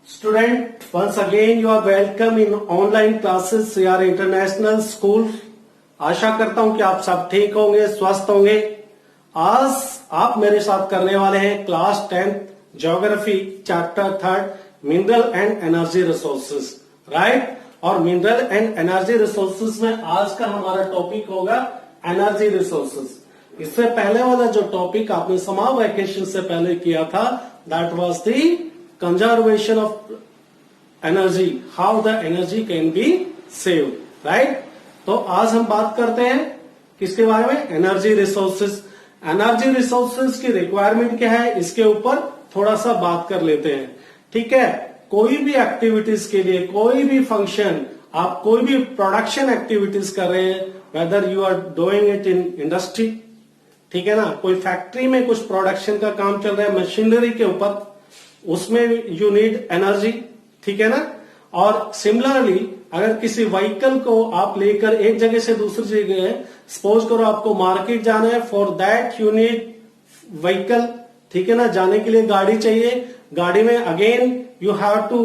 Student, once again you are welcome in online classes your international school. आशा करता हूं कि आप सब ठीक होंगे, स्वस्थ होंगे। आज आप मेरे साथ करने वाले हैं class 10th geography chapter 3 mineral and energy resources, right. और मिनरल एंड एनर्जी रिसोर्सेज में आज का हमारा टॉपिक होगा एनर्जी रिसोर्सेज। इससे पहले वाला जो टॉपिक आपने समर वेकेशन से पहले किया था that was the conservation of energy, how the energy can be save, right. तो आज हम बात करते हैं किसके बारे में, एनर्जी रिसोर्सेज। एनर्जी रिसोर्सेज की रिक्वायरमेंट क्या है इसके ऊपर थोड़ा सा बात कर लेते हैं, ठीक है। कोई भी एक्टिविटीज के लिए, कोई भी फंक्शन, आप कोई भी प्रोडक्शन एक्टिविटीज कर रहे हैं, whether you are doing it in industry, ठीक है ना, कोई फैक्ट्री में कुछ प्रोडक्शन का काम चल रहा है मशीनरी के ऊपर, उसमें यू नीड एनर्जी, ठीक है ना। और सिमिलरली अगर किसी व्हीकल को आप लेकर एक जगह से दूसरी जगह, सपोज करो आपको मार्केट जाना है, for that you need vehicle, ठीक है ना, जाने के लिए गाड़ी चाहिए। गाड़ी में again you have to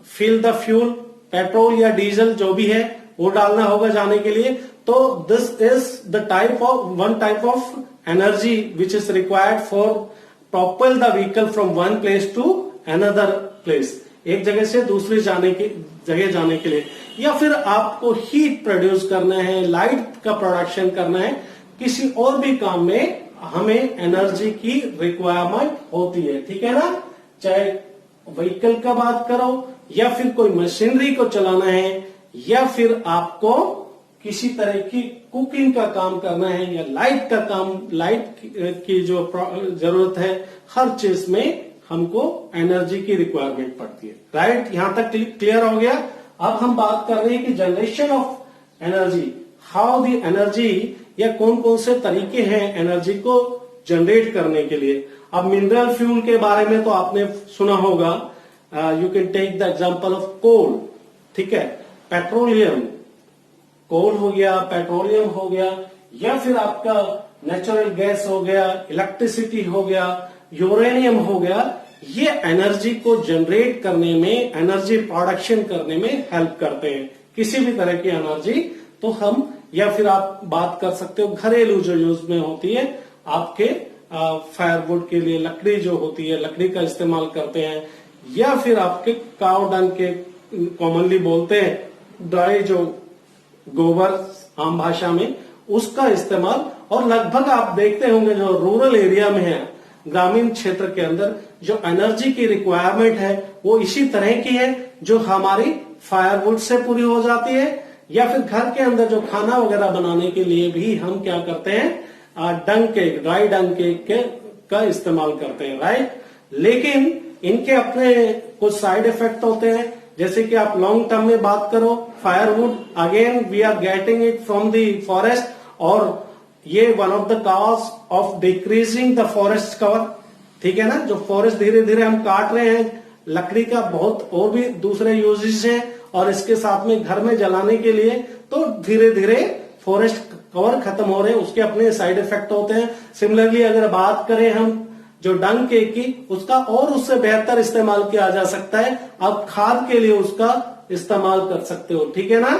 fill the fuel, petrol या डीजल जो भी है वो डालना होगा जाने के लिए। तो this is the one type of energy which is required for propel the vehicle from one place to another place, एक जगह से दूसरी जगह जाने के लिए। या फिर आपको हीट प्रोड्यूस करना है, लाइट का प्रोडक्शन करना है, किसी और भी काम में हमें एनर्जी की रिक्वायरमेंट होती है, ठीक है ना। चाहे व्हीकल का बात करो या फिर कोई मशीनरी को चलाना है या फिर आपको किसी तरह की कुकिंग का काम करना है या लाइट का काम, लाइट की जो जरूरत है, हर चीज में हमको एनर्जी की रिक्वायरमेंट पड़ती है, राइट। यहां तक क्लियर हो गया। अब हम बात कर रहे हैं कि generation of energy, how the energy, या कौन कौन से तरीके हैं एनर्जी को जनरेट करने के लिए। अब मिनरल फ्यूल के बारे में तो आपने सुना होगा, you can take the example of coal, ठीक है, पेट्रोलियम, कोल हो गया, पेट्रोलियम हो गया, या फिर आपका नेचुरल गैस हो गया, इलेक्ट्रिसिटी हो गया, यूरेनियम हो गया। ये एनर्जी को जनरेट करने में, एनर्जी प्रोडक्शन करने में हेल्प करते हैं, किसी भी तरह की एनर्जी। तो हम, या फिर आप बात कर सकते हो घरेलू जो यूज में होती है, आपके फायरवुड के लिए लकड़ी जो होती है, लकड़ी का इस्तेमाल करते हैं, या फिर आपके काव डंग के, कॉमनली बोलते हैं ड्राई जो गोबर आम भाषा में, उसका इस्तेमाल। और लगभग आप देखते होंगे जो रूरल एरिया में है, ग्रामीण क्षेत्र के अंदर जो एनर्जी की रिक्वायरमेंट है वो इसी तरह की है जो हमारी फायरवुड से पूरी हो जाती है। या फिर घर के अंदर जो खाना वगैरह बनाने के लिए भी हम क्या करते हैं, डंग के, ड्राई डंग के का इस्तेमाल करते हैं, राइट। लेकिन इनके अपने कुछ साइड इफेक्ट होते हैं, जैसे कि आप लॉन्ग टर्म में बात करो, firewood again we are getting it from the forest, और ये one of the cause of decreasing the forest cover, ठीक है ना। जो फॉरेस्ट धीरे धीरे हम काट रहे हैं, लकड़ी का बहुत और भी दूसरे यूजेस हैं, और इसके साथ में घर में जलाने के लिए, तो धीरे धीरे फॉरेस्ट कवर खत्म हो रहे हैं, उसके अपने साइड इफेक्ट होते हैं। सिमिलरली अगर बात करें हम जो डंग केक की, उसका और उससे बेहतर इस्तेमाल किया जा सकता है, आप खाद के लिए उसका इस्तेमाल कर सकते हो, ठीक है ना।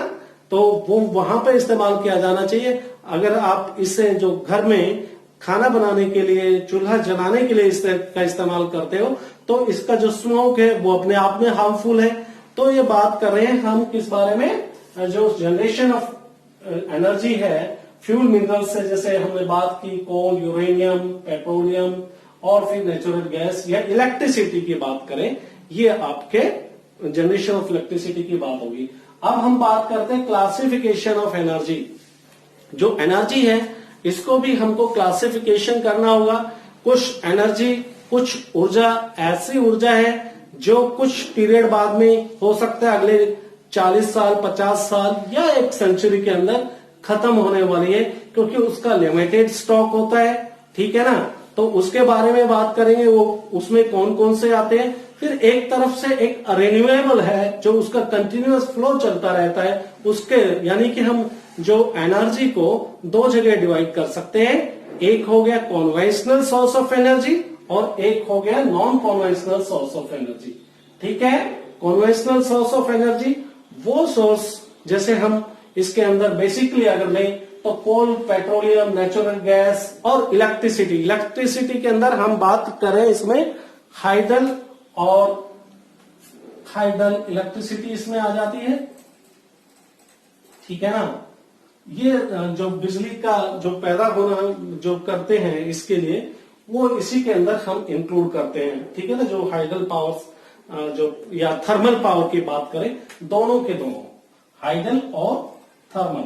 तो वो वहां पे इस्तेमाल किया जाना चाहिए। अगर आप इससे जो घर में खाना बनाने के लिए, चूल्हा जलाने के लिए इसका इस्तेमाल करते हो, तो इसका जो स्मोक है वो अपने आप में हार्मफुल है। तो ये बात कर रहे हैं हम किस बारे में, जो जनरेशन ऑफ एनर्जी है फ्यूल मिनरल से, जैसे हमने बात की कोल, यूरेनियम, पेट्रोलियम और फिर नेचुरल गैस या इलेक्ट्रिसिटी की बात करें, ये आपके जनरेशन ऑफ इलेक्ट्रिसिटी की बात होगी। अब हम बात करते हैं क्लासिफिकेशन ऑफ एनर्जी। जो एनर्जी है इसको भी हमको क्लासिफिकेशन करना होगा। कुछ एनर्जी, कुछ ऊर्जा ऐसी ऊर्जा है जो कुछ पीरियड बाद में हो सकता है, अगले 40 साल, 50 साल या एक सेंचुरी के अंदर खत्म होने वाली है, क्योंकि उसका लिमिटेड स्टॉक होता है, ठीक है ना। तो उसके बारे में बात करेंगे, वो उसमें कौन कौन से आते हैं। फिर एक तरफ से एक रिन्यूएबल है जो उसका कंटिन्यूअस फ्लो चलता रहता है, उसके यानी कि हम जो एनर्जी को दो जगह डिवाइड कर सकते हैं, एक हो गया कॉन्वेंशनल सोर्स ऑफ एनर्जी और एक हो गया non conventional source of energy. ठीक है। कन्वेंशनल सोर्स ऑफ एनर्जी वो सोर्स जैसे हम इसके अंदर बेसिकली अगर लें तो कोल, पेट्रोलियम, नेचुरल गैस और इलेक्ट्रिसिटी। इलेक्ट्रिसिटी के अंदर हम बात करें इसमें हाइडल और हाइडल इलेक्ट्रिसिटी इसमें आ जाती है, ठीक है ना। ये जो बिजली का जो पैदा होना जो करते हैं इसके लिए वो इसी के अंदर हम इंक्लूड करते हैं, ठीक है ना। जो हाइडल पावर जो या थर्मल पावर की बात करें, दोनों के दोनों हाइडल और थर्मल,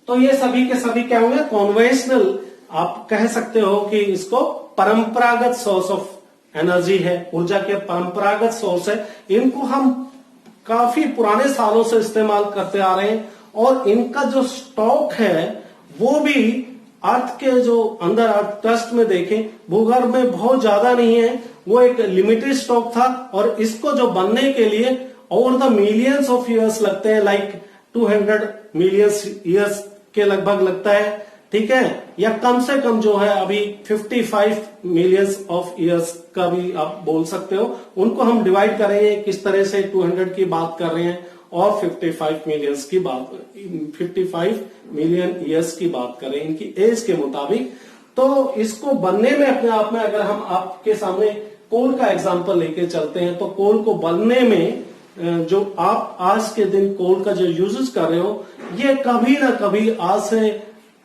तो ये सभी के सभी क्या होंगे, कॉन्वेंशनल। आप कह सकते हो कि इसको परंपरागत सोर्स ऑफ एनर्जी है, ऊर्जा के परंपरागत सोर्स है। इनको हम काफी पुराने सालों से इस्तेमाल करते आ रहे हैं और इनका जो स्टॉक है वो भी अर्थ के जो अंदर अर्थ क्रस्ट में देखें भूगर्भ में बहुत ज्यादा नहीं है, वो एक लिमिटेड स्टॉक था और इसको जो बनने के लिए over the millions of years लगते हैं, लाइक 200 मिलियंस ईयर्स के लगभग लगता है, ठीक है। या कम से कम जो है अभी 55 मिलियंस ऑफ ईयर्स का भी आप बोल सकते हो। उनको हम डिवाइड करेंगे किस तरह से, 200 की बात कर रहे हैं और 55 मिलियंस की बात, 55 मिलियन ईयर्स की बात करें इनकी एज के मुताबिक। तो इसको बनने में अपने आप में अगर हम आपके सामने कोल का एग्जांपल लेके चलते हैं तो कोल को बनने में जो आप आज के दिन कोल का जो यूजेस कर रहे हो ये कभी ना कभी आज से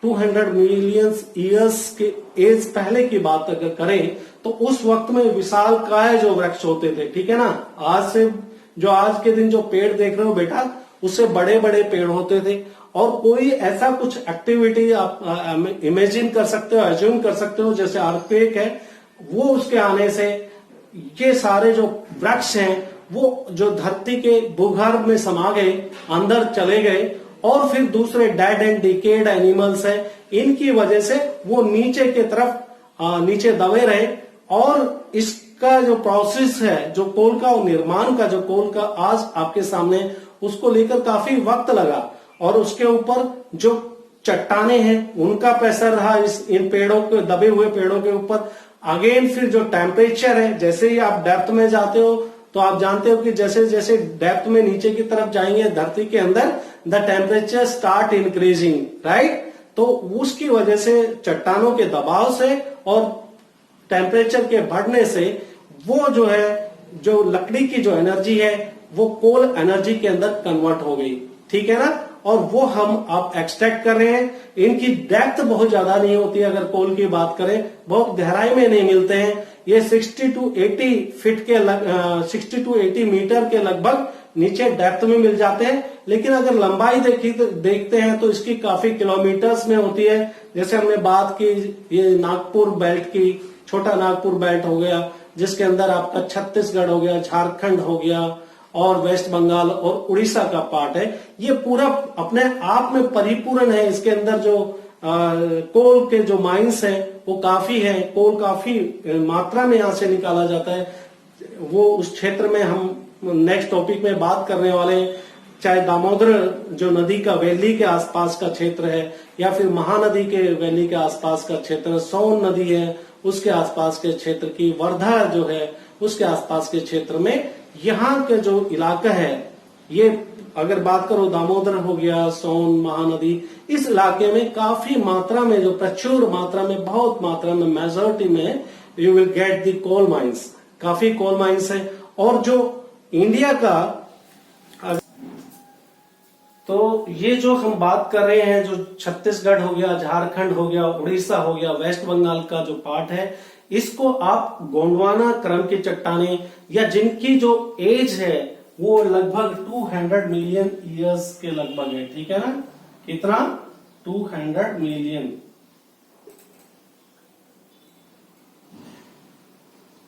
200 मिलियन ईयर्स के एज पहले की बात अगर करें तो उस वक्त में विशालकाय जो वृक्ष होते थे, ठीक है ना। आज से जो आज के दिन जो पेड़ देख रहे हो बेटा, उससे बड़े बड़े पेड़ होते थे और कोई ऐसा कुछ एक्टिविटी आप इमेजिन कर सकते हो, एज्यूम कर सकते हो, जैसे अर्थक्वेक है, वो उसके आने से ये सारे जो वृक्ष हैं वो जो धरती के भूगर्भ में समा गए, अंदर चले गए और फिर दूसरे डेड एंड डिकेड एनिमल्स हैं, इनकी वजह से वो नीचे के तरफ नीचे दबे रहे और इसका जो प्रोसेस है जो कोल का निर्माण का, जो कोल का आज आपके सामने, उसको लेकर काफी वक्त लगा और उसके ऊपर जो चट्टाने हैं उनका प्रेशर रहा इन पेड़ों के, दबे हुए पेड़ों के ऊपर। अगेन फिर जो टेम्परेचर है, जैसे ही आप डेप्थ में जाते हो तो आप जानते हो कि जैसे जैसे डेप्थ में नीचे की तरफ जाएंगे धरती के अंदर, the temperature start increasing, right. तो उसकी वजह से चट्टानों के दबाव से और टेम्परेचर के बढ़ने से वो जो है, जो लकड़ी की जो एनर्जी है वो कोल एनर्जी के अंदर कन्वर्ट हो गई, ठीक है ना। और वो हम आप एक्सट्रैक्ट कर रहे हैं। इनकी डेप्थ बहुत ज्यादा नहीं होती, अगर कोल की बात करें बहुत गहराई में नहीं मिलते हैं। ये 60 to 80 फीट के 60 to 80 मीटर के लगभग नीचे डेप्थ में मिल जाते हैं। लेकिन अगर लंबाई देखते हैं तो इसकी काफी किलोमीटर्स में होती है। जैसे हमने बात की ये नागपुर बेल्ट की, छोटा नागपुर बेल्ट हो गया जिसके अंदर आपका छत्तीसगढ़ हो गया, झारखंड हो गया और वेस्ट बंगाल और उड़ीसा का पार्ट है। ये पूरा अपने आप में परिपूर्ण है। इसके अंदर जो कोल के जो माइंस हैं वो काफी है, कोल काफी मात्रा में यहां से निकाला जाता है। वो उस क्षेत्र में हम नेक्स्ट टॉपिक में बात करने वाले हैं। चाहे दामोदर जो नदी का वैली के आसपास का क्षेत्र है या फिर महानदी के वैली के आसपास का क्षेत्र, सोन नदी है उसके आसपास के क्षेत्र की, वर्धा जो है उसके आसपास के क्षेत्र में, यहाँ के जो इलाका है ये अगर बात करो दामोदर हो गया, सोन, महानदी, इस इलाके में काफी मात्रा में, जो प्रचुर मात्रा में, बहुत मात्रा में, मेजॉरिटी में you will get the coal mines. काफी कोल माइंस है। और जो इंडिया का, तो ये जो हम बात कर रहे हैं, जो छत्तीसगढ़ हो गया, झारखंड हो गया, उड़ीसा हो गया, वेस्ट बंगाल का जो पार्ट है, इसको आप गोंडवाना क्रम की चट्टाने या जिनकी जो एज है वो लगभग 200 मिलियन ईयर्स के लगभग है, ठीक है ना। कितना? 200 मिलियन,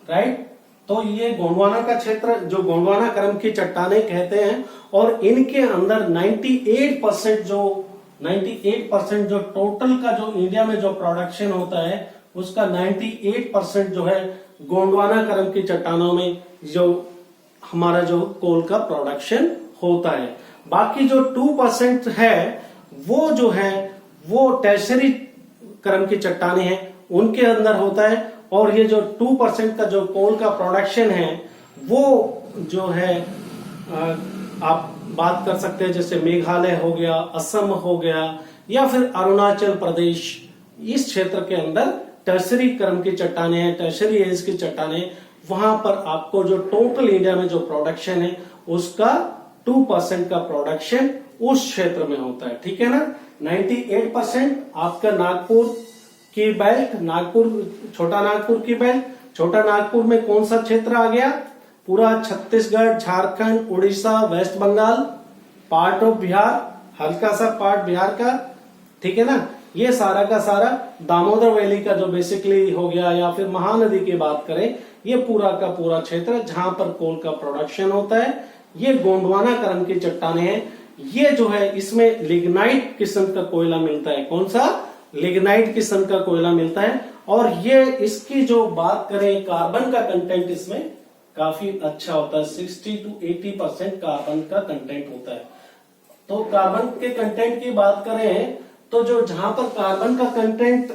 राइट। तो ये गोंडवाना का क्षेत्र, जो गोंडवाना क्रम की चट्टाने कहते हैं, और इनके अंदर 98% जो टोटल का जो इंडिया में जो प्रोडक्शन होता है उसका 98% जो है गोंडवाना क्रम की चट्टानों में जो हमारा जो कोल का प्रोडक्शन होता है। बाकी जो 2% है वो जो है वो टर्शियरी क्रम की चट्टाने हैं, उनके अंदर होता है। और ये जो 2% का जो कोल का प्रोडक्शन है वो जो है आप बात कर सकते हैं, जैसे मेघालय हो गया, असम हो गया, या फिर अरुणाचल प्रदेश, इस क्षेत्र के अंदर टर्सरी क्रम की चट्टाने हैं, टर्सरी एज की चट्टाने, वहां पर आपको जो टोटल इंडिया में जो प्रोडक्शन है उसका 2% का प्रोडक्शन उस क्षेत्र में होता है। ठीक है ना। 98% आपका नागपुर की बेल्ट, छोटा नागपुर की बेल्ट, छोटा नागपुर में कौन सा क्षेत्र आ गया? पूरा छत्तीसगढ़, झारखंड, उड़ीसा, वेस्ट बंगाल, पार्ट ऑफ बिहार, हल्का सा पार्ट बिहार का। ठीक है ना। ये सारा का सारा दामोदर वैली का जो बेसिकली हो गया, या फिर महानदी की बात करें, ये पूरा का पूरा क्षेत्र जहां पर कोल का प्रोडक्शन होता है। ये गोंडवाना क्रम की चट्टाने हैं। ये जो है इसमें लिग्नाइट किस्म का कोयला मिलता है। कौन सा? लिग्नाइट किस्म का कोयला मिलता है। और ये इसकी जो बात करें, कार्बन का कंटेंट इसमें काफी अच्छा होता है। 60 to 80% कार्बन का कंटेंट होता है। तो कार्बन के कंटेंट की बात करें तो जो जहां पर कार्बन का कंटेंट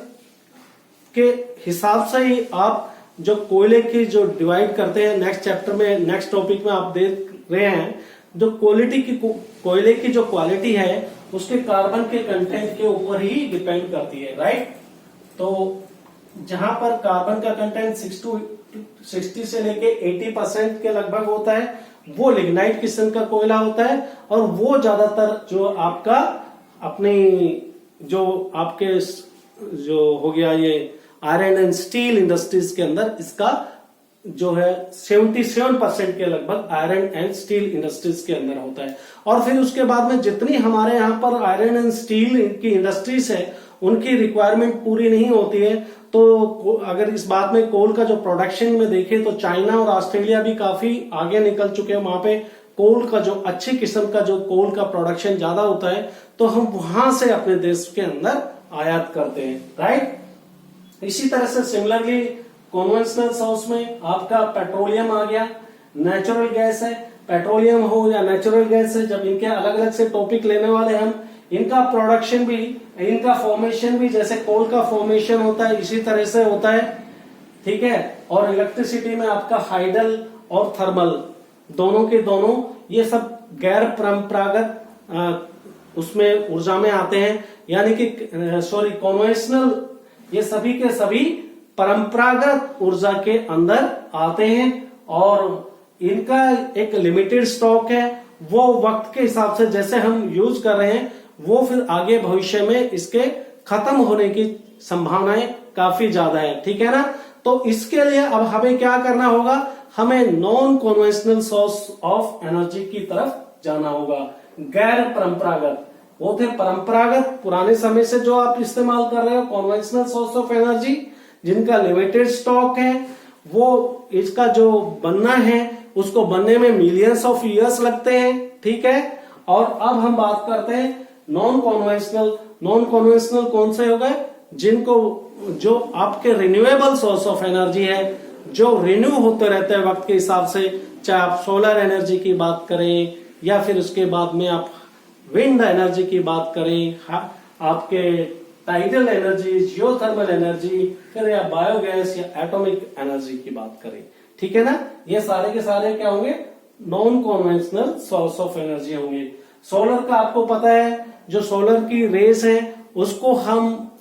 के हिसाब से ही आप जो कोयले की जो डिवाइड करते हैं, नेक्स्ट चैप्टर में, नेक्स्ट टॉपिक में आप देख रहे हैं, जो क्वालिटी की कोयले की जो क्वालिटी है उसके कार्बन के कंटेंट के ऊपर ही डिपेंड करती है। राइट। तो जहां पर कार्बन का कंटेंट 60 से लेके 80% के लगभग होता है, वो लिग्नाइट किस्म का कोयला होता है। और वो ज्यादातर जो आपका अपनी जो आपके जो हो गया ये आयरन एंड स्टील इंडस्ट्रीज के अंदर इसका जो है 77% के लगभग आयरन एंड स्टील इंडस्ट्रीज के अंदर होता है। और फिर उसके बाद में जितनी हमारे यहाँ पर आयरन एंड स्टील की इंडस्ट्रीज है उनकी रिक्वायरमेंट पूरी नहीं होती है। तो अगर इस बात में कोल का जो प्रोडक्शन में देखें तो चाइना और ऑस्ट्रेलिया भी काफी आगे निकल चुके हैं। वहां पे कोल का जो अच्छी किस्म का जो कोल का प्रोडक्शन ज्यादा होता है, तो हम वहां से अपने देश के अंदर आयात करते हैं। राइट। इसी तरह से सिमिलरली कन्वेंशनल सोर्स में आपका पेट्रोलियम आ गया, नेचुरल गैस है, पेट्रोलियम हो या नेचुरल गैस है, जब इनके अलग अलग से टॉपिक लेने वाले हम, इनका प्रोडक्शन भी, इनका फॉर्मेशन भी जैसे कोल का फॉर्मेशन होता है इसी तरह से होता है। ठीक है। और इलेक्ट्रिसिटी में आपका हाइडल और थर्मल दोनों के दोनों ये सब गैर परंपरागत उसमें ऊर्जा में आते हैं, यानी कि कन्वेंशनल, ये सभी के सभी परंपरागत ऊर्जा के अंदर आते हैं। और इनका एक लिमिटेड स्टॉक है, वो वक्त के हिसाब से जैसे हम यूज कर रहे हैं वो फिर आगे भविष्य में इसके खत्म होने की संभावनाएं काफी ज्यादा है। ठीक है ना। तो इसके लिए अब हमें क्या करना होगा? हमें non conventional source of energy की तरफ जाना होगा। गैर परंपरागत, वो थे परंपरागत पुराने समय से जो आप इस्तेमाल कर रहे हो कन्वेंशनल सोर्स ऑफ एनर्जी, जिनका लिमिटेड स्टॉक है, वो इसका जो बनना है उसको बनने में मिलियंस ऑफ ईयर्स लगते हैं। ठीक है। और अब हम बात करते हैं नॉन कन्वेंशनल। नॉन कन्वेंशनल कौन से हो गए? जिनको जो आपके रिन्यूएबल सोर्स ऑफ एनर्जी है, जो रिन्यू होते रहते हैं वक्त के हिसाब से, चाहे आप सोलर एनर्जी की बात करें या फिर उसके बाद में आप विंड एनर्जी की बात करें, आपके टाइडल एनर्जी, जियोथर्मल एनर्जी, फिर या बायोगैस या एटॉमिक एनर्जी की बात करें। ठीक है ना। ये सारे के सारे क्या होंगे? Non conventional source of energy होंगे। सोलर का आपको पता है, जो सोलर की रेस है उसको हम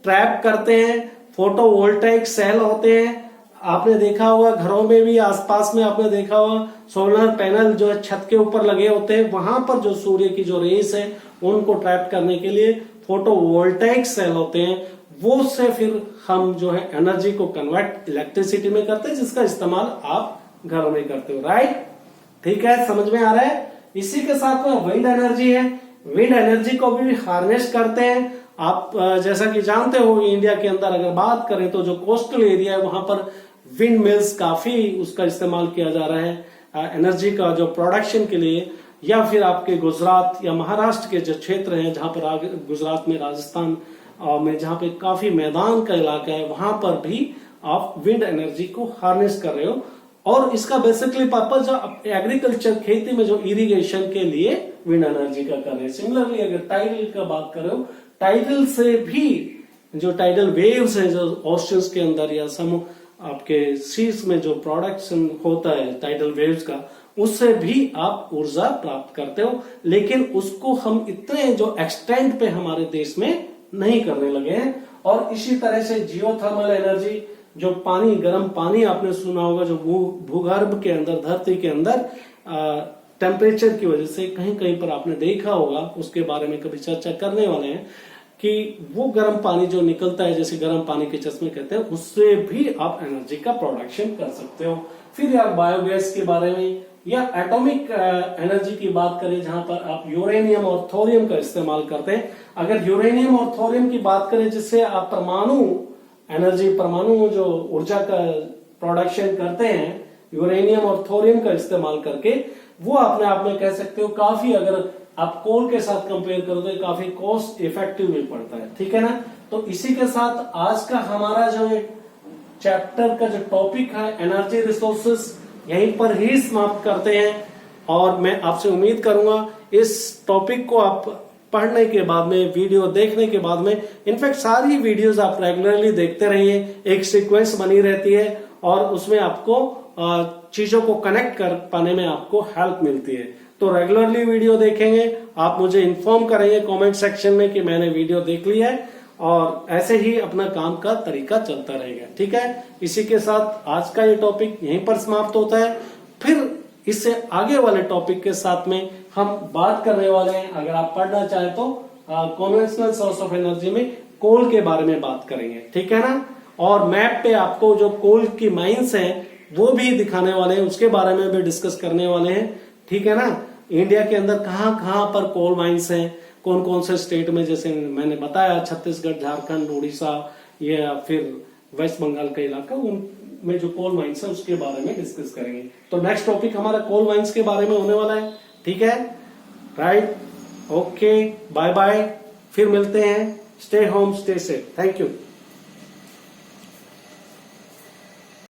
ट्रैप करते हैं, फोटोवोल्टाइक सेल होते हैं। आपने देखा होगा घरों में भी, आसपास में आपने देखा होगा सोलर पैनल जो है छत के ऊपर लगे होते हैं, वहां पर जो सूर्य की जो रेस है उनको ट्रैप करने के लिए फोटोवोल्टाइक सेल होते हैं। वो से फिर हम जो है एनर्जी को कन्वर्ट इलेक्ट्रिसिटी में करते हैं, जिसका इस्तेमाल आप घर में करते हो। राइट। ठीक है, समझ में आ रहा है। इसी के साथ में विंड एनर्जी है। विंड एनर्जी को भी हार्नेस करते हैं। आप जैसा कि जानते हो इंडिया के अंदर अगर बात करें तो जो कोस्टल एरिया है वहां पर विंड मिल्स काफी उसका इस्तेमाल किया जा रहा है एनर्जी का जो प्रोडक्शन के लिए। या फिर आपके गुजरात या महाराष्ट्र के जो क्षेत्र हैं, जहां पर गुजरात में, राजस्थान में जहां पे काफी मैदान का इलाका है, वहां पर भी आप विंड एनर्जी को हार्नेस कर रहे हो। और इसका बेसिकली पर्पज एग्रीकल्चर, खेती में जो इरिगेशन के लिए विंड एनर्जी का कर रहे हैं। सिमिलरली अगर टाइडल का बात करो, टाइडल से भी जो टाइडल वेव्स हैं जो ओशंस के अंदर या आपके सीज में जो प्रोडक्शन होता है टाइडल वेव्स का, उससे भी आप ऊर्जा प्राप्त करते हो, लेकिन उसको हम इतने जो एक्सटेंड पे हमारे देश में नहीं करने लगे हैं। और इसी तरह से जियोथर्मल एनर्जी, जो पानी, गर्म पानी आपने सुना होगा, जो भूगर्भ के अंदर, धरती के अंदर टेम्परेचर की वजह से कहीं कहीं पर आपने देखा होगा, उसके बारे में कभी चर्चा करने वाले हैं कि वो गर्म पानी जो निकलता है, जैसे गर्म पानी के चश्मे कहते हैं, उससे भी आप एनर्जी का प्रोडक्शन कर सकते हो। फिर यार बायोगैस के बारे में या एटॉमिक एनर्जी की बात करें, जहां पर आप यूरेनियम और थोरियम का इस्तेमाल करते हैं। अगर यूरेनियम और थोरियम की बात करें, जिससे आप परमाणु एनर्जी, परमाणु जो ऊर्जा का प्रोडक्शन करते हैं यूरेनियम और थोरियम का इस्तेमाल करके, वो अपने आप में कह सकते हो काफी, अगर आप कोल के साथ कंपेयर करो तो काफी कॉस्ट इफेक्टिव भी पड़ता है, ठीक है ना। तो इसी के साथ आज का हमारा जो चैप्टर का जो टॉपिक है एनर्जी रिसोर्सेस, यहीं पर ही समाप्त करते हैं। और मैं आपसे उम्मीद करूंगा इस टॉपिक को आप पढ़ने के बाद में, वीडियो देखने के बाद में, इनफैक्ट सारी वीडियोस आप रेगुलरली देखते रहिए, एक सीक्वेंस बनी रहती है और उसमें आपको चीजों को कनेक्ट कर पाने में आपको हेल्प मिलती है। तो रेगुलरली वीडियो देखेंगे, आप मुझे इन्फॉर्म करेंगे कमेंट सेक्शन में कि मैंने वीडियो देख ली है, और ऐसे ही अपना काम का तरीका चलता रहेगा, ठीक है। इसी के साथ आज का ये टॉपिक यहीं पर समाप्त होता है। फिर इससे आगे वाले टॉपिक के साथ में हम बात करने वाले हैं, अगर आप पढ़ना चाहें तो कन्वेंशनल सोर्स ऑफ एनर्जी में कोल के बारे में बात करेंगे, ठीक है ना। और मैप पे आपको जो कोल की माइंस हैं वो भी दिखाने वाले हैं, उसके बारे में भी डिस्कस करने वाले हैं, ठीक है ना। इंडिया के अंदर कहाँ कहाँ पर कोल माइंस हैं, कौन कौन से स्टेट में, जैसे मैंने बताया छत्तीसगढ़, झारखंड, उड़ीसा या फिर वेस्ट बंगाल का इलाका, उनमें जो कोल माइंस है उसके बारे में डिस्कस करेंगे। तो नेक्स्ट टॉपिक हमारा कोल माइंस के बारे में होने वाला है, ठीक है, राइट, ओके, बाय बाय, फिर मिलते हैं। Stay home, stay safe, thank you.